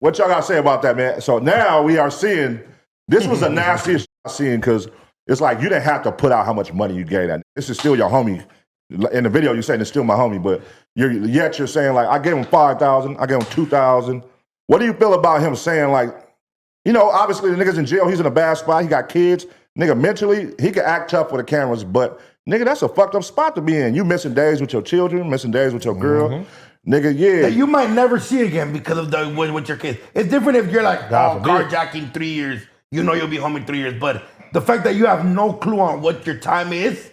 What y'all got to say about that, man? So now we are seeing, this was the nastiest I've seen because it's like you didn't have to put out how much money you gave that. This is still your homie. In the video, you're saying it's still my homie, but yet you're saying like, I gave him 5,000, I gave him 2,000. What do you feel about him saying like, you know, obviously the nigga's in jail, he's in a bad spot, he got kids. Nigga, mentally, he can act tough with the cameras, but nigga, that's a fucked up spot to be in. You missing days with your children, missing days with your girl. Nigga, yeah. That you might never see again because of the with your kids. It's different if you're like, carjacking 3 years, you know you'll be home in 3 years, but the fact that you have no clue on what your time is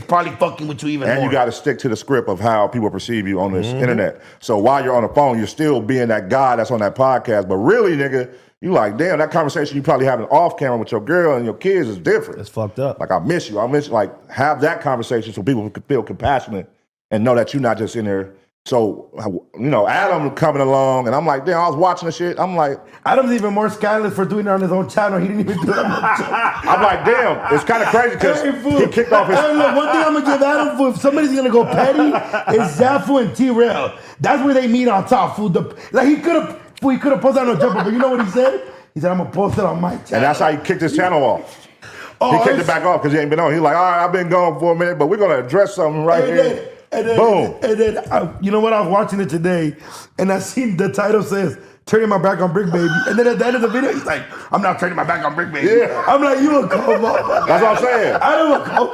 probably fucking with you even more. And you got to stick to the script of how people perceive you on this internet. So while you're on the phone, you're still being that guy that's on that podcast, but really, nigga, you like, damn, that conversation you probably having off camera with your girl and your kids is different. It's fucked up. Like, I miss you. Like, have that conversation so people can feel compassionate and know that you're not just in there. So, you know, Adam coming along, and I'm like, damn, I was watching the shit. I'm like, Adam's even more scandalous for doing it on his own channel. He didn't even do that much. I'm like, damn, it's kind of crazy because he kicked off his. Hey, look, one thing I'm gonna give Adam for, if somebody's gonna go petty, is Zafu and t-rell. That's where they meet on top, fool. Like he could have posted on a jumper, but you know what he said? He said, I'm gonna post it on my channel. And that's how he kicked his channel off. He kicked it back off because he ain't been on. He's like, all right, I've been gone for a minute, but we're gonna address something right here. Boom. And then, you know what? I was watching it today, and I seen the title says, turning my back on Bricc, baby. And then at the end of the video, he's like, I'm not turning my back on Bricc, baby. Yeah. I'm like, you a cold motherfucker. That's what I'm saying. I don't know.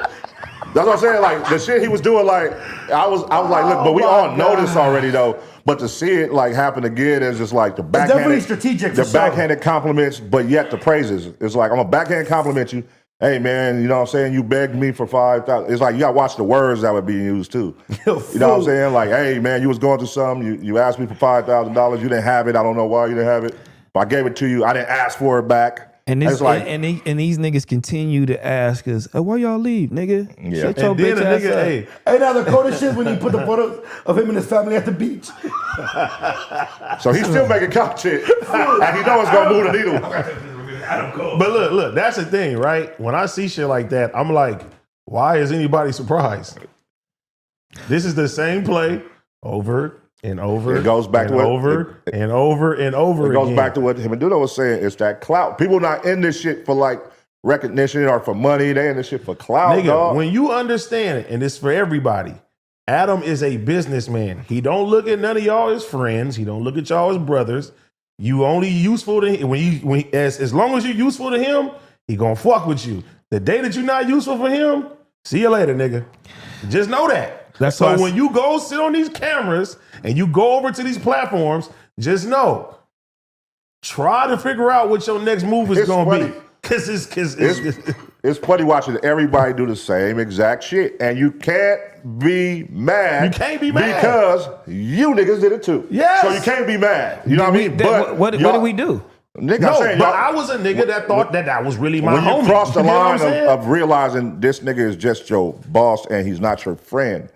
That's what I'm saying. Like, the shit he was doing, like, I was like, look, but we all know this already, though. But to see it, like, happen again is just like the backhanded. It's definitely strategic. The backhanded compliments, but yet the praises. It's like, I'm a backhand compliment you. Hey, man, you know what I'm saying? You begged me for 5,000. It's like, you got to watch the words that would be used, too. You know what I'm saying? Like, hey, man, you was going through something. You asked me for $5,000. You didn't have it. I don't know why you didn't have it. But I gave it to you. I didn't ask for it back. And this, like, and these niggas continue to ask us, hey, why y'all leave, nigga? Yeah. Shut your bitch ass up. Hey, now the coldest shit when he put the photos of him and his family at the beach. So he's still making content. And he knows it's going to move the needle. But look, that's the thing, right? When I see shit like that, I'm like, why is anybody surprised? This is the same play over and over. It goes back to over and over and over. It goes back to what him and Dudo was saying. It's that clout. People not in this shit for like recognition or for money. They in this shit for clout, nigga, dog. when you understand it, and it's for everybody, Adam is a businessman. He don't look at none of y'all as friends. He don't look at y'all as brothers. You only useful to him as long as you're useful to him, he gonna fuck with you. The day that you're not useful for him, see you later, nigga. Just know that. So when you go sit on these cameras and you go over to these platforms, just know, try to figure out what your next move is gonna be. Cause it's funny watching everybody do the same exact shit, and you can't be mad. You can't be mad because you niggas did it too. Yes. So you can't be mad. You know what I mean? But what did we do? Nigga, no, I'm saying, but I was a nigga that thought that was really my homie. When you cross the You know line what I'm saying? of realizing this nigga is just your boss and he's not your friend.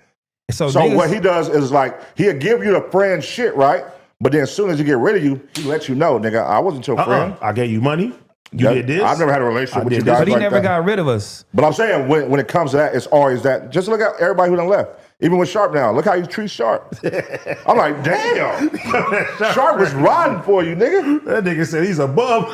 So what he does is like, he'll give you the friend shit, right? But then as soon as he get rid of you, he lets you know, nigga, I wasn't your friend. I gave you money. You did this. I've never had a relationship with you guys. But he like never that. got rid of us. But I'm saying when it comes to that, it's always that. Just look at everybody who done left. Even with Sharp now, look how you treat Sharp. I'm like, damn. Sharp was riding for you, nigga. That nigga said he's a bum.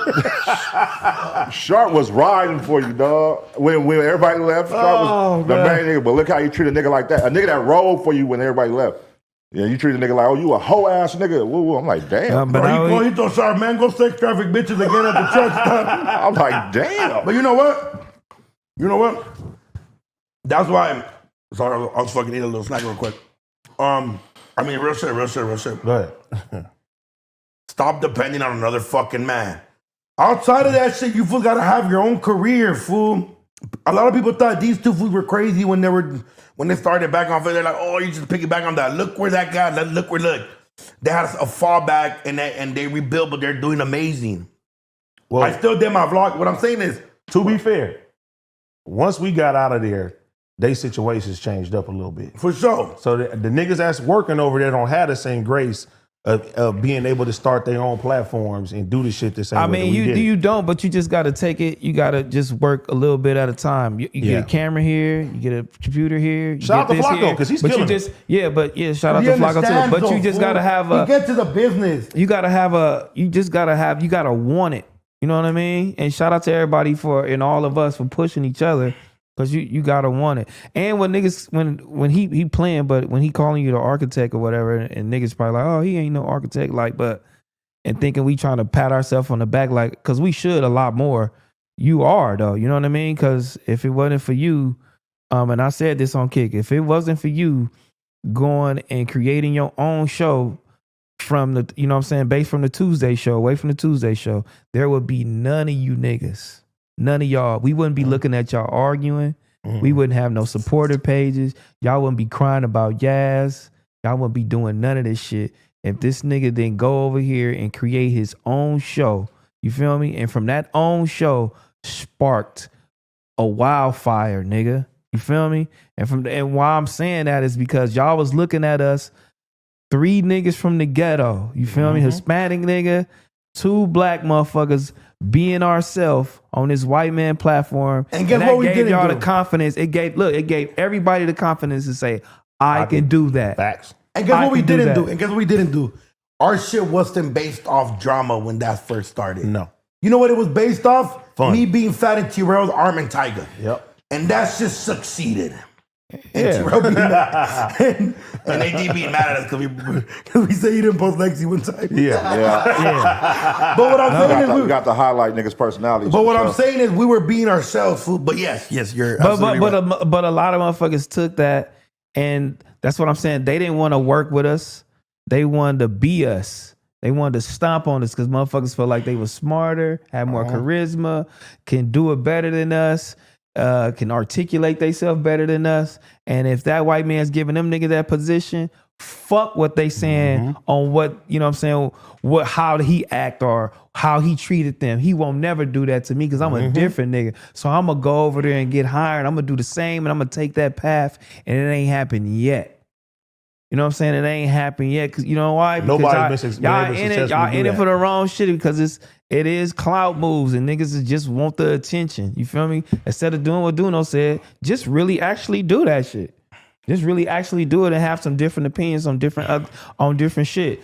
Sharp was riding for you, dog. When everybody left, Sharp was the main nigga. But look how you treat a nigga like that. A nigga that rolled for you when everybody left. Yeah, you treat a nigga like, oh, you a hoe ass nigga. Woo. I'm like, damn. Bro, he told Sharp, man, go sex traffic bitches again at the church. I'm like, damn. But you know what? That's why sorry, I was fucking eating a little snack real quick. I mean, real shit. Go ahead. Stop depending on another fucking man. Outside of that shit, you fools gotta have your own career, fool. A lot of people thought these two fools were crazy when they started back on. They're like, oh, you just piggyback on that. Look where that guy. Look. They had a fallback and they rebuilt, but they're doing amazing. Well, I still did my vlog. What I'm saying is, to be fair, once we got out of there, their situations changed up a little bit. For sure. So the niggas that's working over there don't have the same grace of being able to start their own platforms and do the shit the same way. I mean, you don't, but you just got to take it. You got to just work a little bit at a time. You get a camera here, you get a computer here. You Shout out get to this Flacco because he's killing it. Shout out to Flacco too. But you just got to have a. Get to the business. You got to have a. You just got to have. You got to want it. You know what I mean? And shout out to everybody and all of us for pushing each other. Cause you gotta want it, and when niggas when he playing, but when he calling you the architect or whatever, and niggas probably like, oh, he ain't no architect, like, but and thinking we trying to pat ourselves on the back, like, cause we should a lot more. You are though, you know what I mean? Cause if it wasn't for you, and I said this on Kick, if it wasn't for you going and creating your own show from the, you know what I'm saying, based from the Tuesday show, away from the Tuesday show, there would be none of you niggas. None of y'all. We wouldn't be looking at y'all arguing. We wouldn't have no supporter pages. Y'all wouldn't be crying about Yaz. Y'all wouldn't be doing none of this shit. If this nigga didn't go over here and create his own show, you feel me? And from that own show sparked a wildfire, nigga. You feel me? And why I'm saying that is because y'all was looking at us, 3 niggas from the ghetto. You feel me? Hispanic nigga, 2 black motherfuckers being ourselves on this white man platform. And guess what we did? Y'all the confidence. It gave everybody the confidence to say, I can do that. Facts. And guess what we didn't do? And guess what we didn't do? Our shit wasn't based off drama when that first started. No. You know what it was based off? Fun. Me being fat and T-rell's arm and tiger. Yep. And that's just succeeded. And Yeah. T-rell being mad. and AD being mad at us because we say you didn't post Lexi one time. Yeah. But what I'm saying is we got to highlight niggas' personalities. But what I'm saying is we were being ourselves, fool. But yes, you're absolutely right. But a lot of motherfuckers took that, and that's what I'm saying. They didn't want to work with us. They wanted to be us. They wanted to stomp on us because motherfuckers felt like they were smarter, had more charisma, can do it better than us, can articulate themselves better than us. And if that white man's giving them nigga that position, fuck what they saying on what, you know what I'm saying, how he act or how he treated them. He won't never do that to me because I'm a different nigga. So I'm going to go over there and get hired. I'm going to do the same and I'm going to take that path, and it ain't happened yet. You know what I'm saying? It ain't happened yet because you know why? Because y'all in it for the wrong shit because it is clout moves and niggas just want the attention. You feel me? Instead of doing what Duno said, just really actually do that shit. Just really actually do it and have some different opinions on different shit.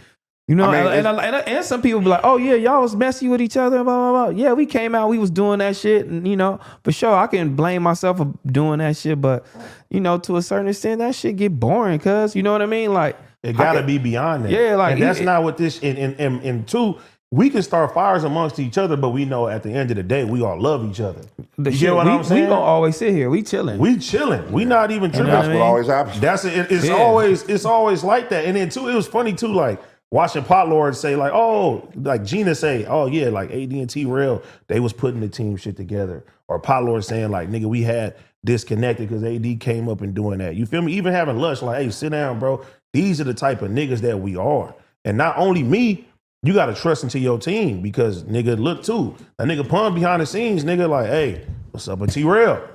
You know, and some people be like, oh yeah, y'all was messy with each other, blah, blah, blah. Yeah, we came out, we was doing that shit. And you know, for sure, I can blame myself for doing that shit. But, you know, to a certain extent, that shit get boring, cuz, you know what I mean? Like, it gotta be beyond that. Yeah, like, and that's not what this, and 2, we can start fires amongst each other, but we know at the end of the day, we all love each other. You get what I'm saying? We gonna always sit here. We chilling. We not even tripping. That's what always happens. It's always like that. And then 2, it was funny too, like watching Pot Lord say like, oh, like Gina say, oh yeah, like AD and T-rell, they was putting the team shit together. Or Pot Lord saying like, nigga, we had disconnected because AD came up and doing that. You feel me? Even having lunch, like, hey, sit down, bro. These are the type of niggas that we are. And not only me, you got to trust into your team because, nigga, look, too. A nigga Pun behind the scenes, nigga, like, hey, what's up with T-rell?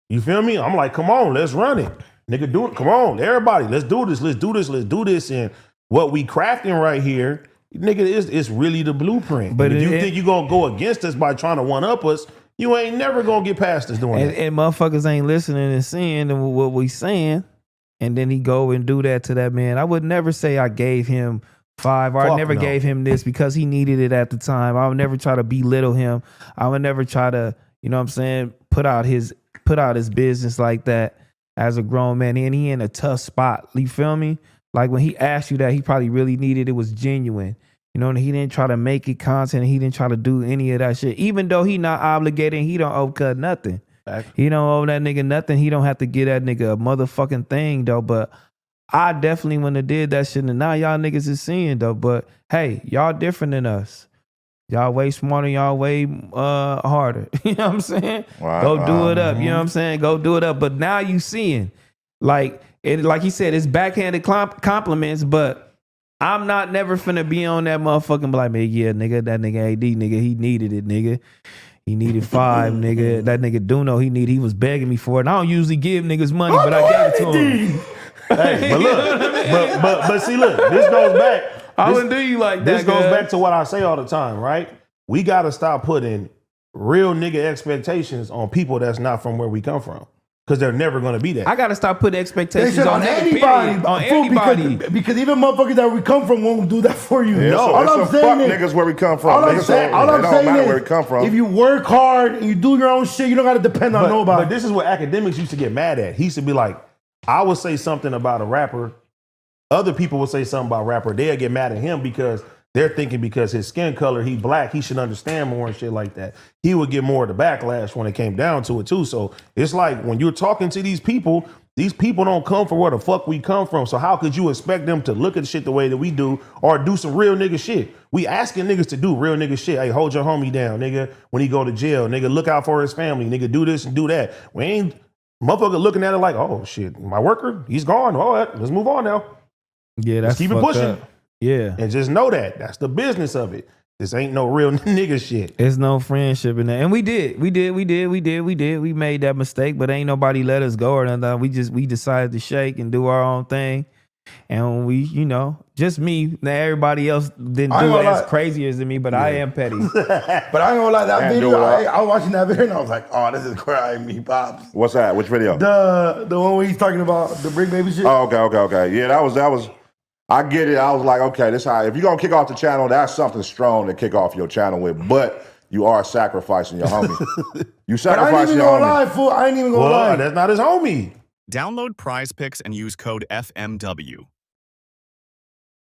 You feel me? I'm like, come on, let's run it. Nigga, do it. Come on, everybody, let's do this. Let's do this. Let's do this. And what we crafting right here, nigga, it's really the blueprint. But if you think you're going to go against us by trying to one-up us, you ain't never going to get past us doing that. And motherfuckers ain't listening and seeing what we saying. And then he go and do that to that man. I would never say I gave him 5 or I never gave him this because he needed it at the time. I would never try to belittle him. I would never try to, you know what I'm saying, put out his business like that as a grown man. And he in a tough spot. You feel me? Like when he asked you that, he probably really needed it was genuine. You know, and he didn't try to make it content and he didn't try to do any of that shit. Even though he not obligated, he don't owe cut nothing. He don't owe that nigga nothing. He don't have to get that nigga a motherfucking thing though. But I definitely wouldn't have did that shit, and now y'all niggas is seeing though. But hey, y'all different than us. Y'all way smarter, y'all way harder. You know what I'm saying? Wow. Go do it up. You know what I'm saying? Go do it up. But now you seeing, like he said, it's backhanded compliments, but I'm not never finna be on that motherfucking be like, man, yeah, nigga, that nigga AD, nigga, he needed it, nigga. He needed 5, nigga. That nigga Duno, he was begging me for it. And I don't usually give niggas money, but I gave it to him. Hey, but look, but see, look, this goes back. I wouldn't do you like that. This goes girl. back to what I say all the time, right? We got to stop putting real nigga expectations on people that's not from where we come from. Because they're never going to be that. I gotta stop putting They expectations said on anybody. anybody. On Fool, anybody. Because even motherfuckers that we come from won't do that for you. Yeah, all it's I'm some saying fuck is, niggas where we come from. all I'm Niggas saying, don't- all I'm it don't saying matter is, where we come from. if you work hard and you do your own shit, you don't got to depend on nobody. But this is what academics used to get mad at. He used to be like, I would say something about a rapper. Other people would say something about a rapper. They'll get mad at him because they're thinking because his skin color, he black, he should understand more and shit like that. He would get more of the backlash when it came down to it too. So it's like when you're talking to these people don't come from where the fuck we come from. So how could you expect them to look at shit the way that we do or do some real nigga shit? We asking niggas to do real nigga shit. Hey, hold your homie down, nigga. When he go to jail, nigga, look out for his family. Nigga, do this and do that. We ain't motherfucker looking at it like, oh shit, my worker, he's gone. All right, let's move on now. Yeah, that's Let's keep it fucked pushing. up. Yeah. And just know that. That's the business of it. This ain't no real nigga shit. It's no friendship in that. And we made that mistake, but ain't nobody let us go or nothing. We decided to shake and do our own thing. And we, just me. Now everybody else didn't I ain't do it gonna as lie. crazy as me, but I am petty. But I ain't gonna lie, that Can't video, do it. I was watching that video and I was like, oh, this is crying me, pops. What's that? Which video? The one where he's talking about the Bricc baby shit. Oh, okay. Yeah, that was. I get it. I was like, okay, this how if you're gonna kick off the channel, that's something strong to kick off your channel with. But you are sacrificing your homie. You But I ain't sacrificing even your gonna homie. lie, fool. I ain't even gonna Well, lie. that's not his homie. Download Prize Picks and use code FMW.